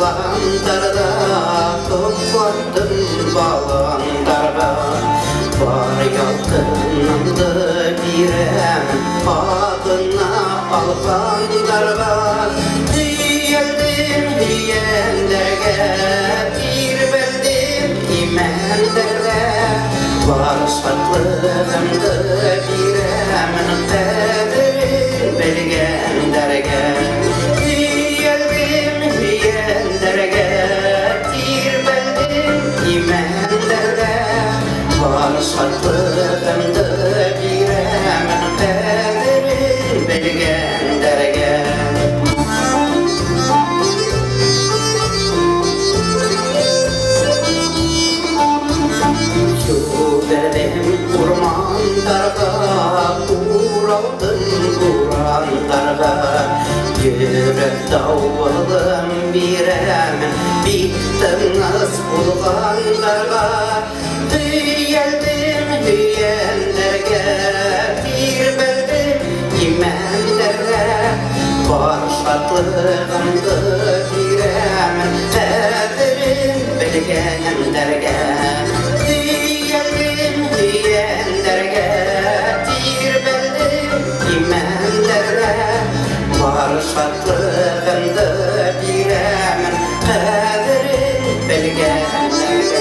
Bağlandarda toplandım bağlandarda. Var yaltınımdı birem adına algandarda. Diyeldim diyenlerge bir beldim imenlerge. Var şartlığımdı biremin kadirin belgenlerge. Diyeldim diyenlerge bir beldim imenlerge. Var şartlığımdı biremin kadirin belgenlerge. Verdim urmandarga, uğraldım uğrandarga. Yürek davulum biremin bittiniz bulgandarga. Diyeldim diyenlerge bir beldim imenlerge. Var şartlığımdı biremin kadirin belgenlerge. Diyenlerge bir beldim imenlerge. Var şartlığımdı biremin kadirin belgenlerge.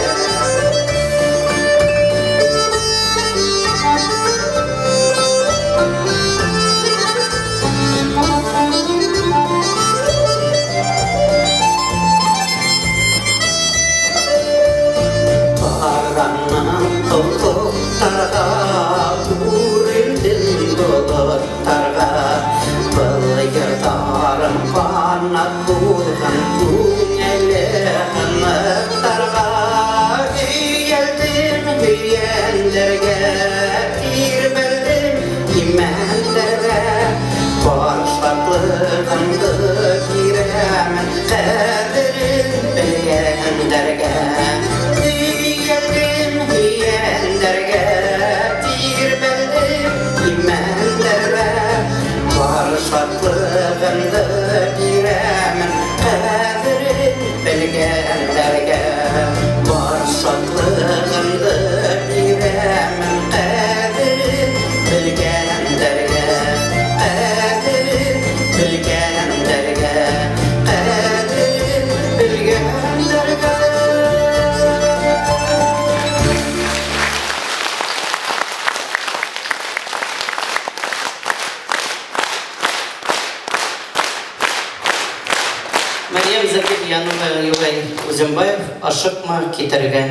Targa uğrildim bulutlarga. Bıyırdarım kanat bulgan tüngeli kanıtlarga. Diyeldim diyenlerge bir beldim imenlerge. Var şartlığımdı biremin kadirin belgenlerge. Diyeldim diyenlerge bir beldim imenlerge. Var şartlığımdı biremin kadirin belgenlerge. Var şartlığımdı biremin kadirin belgenlerge. Kadirin belgenlerge. Kadirin belgenlerge. Meryem Zakir Yanım ve Yugay Uzunbayev Aşıkma Kitarga.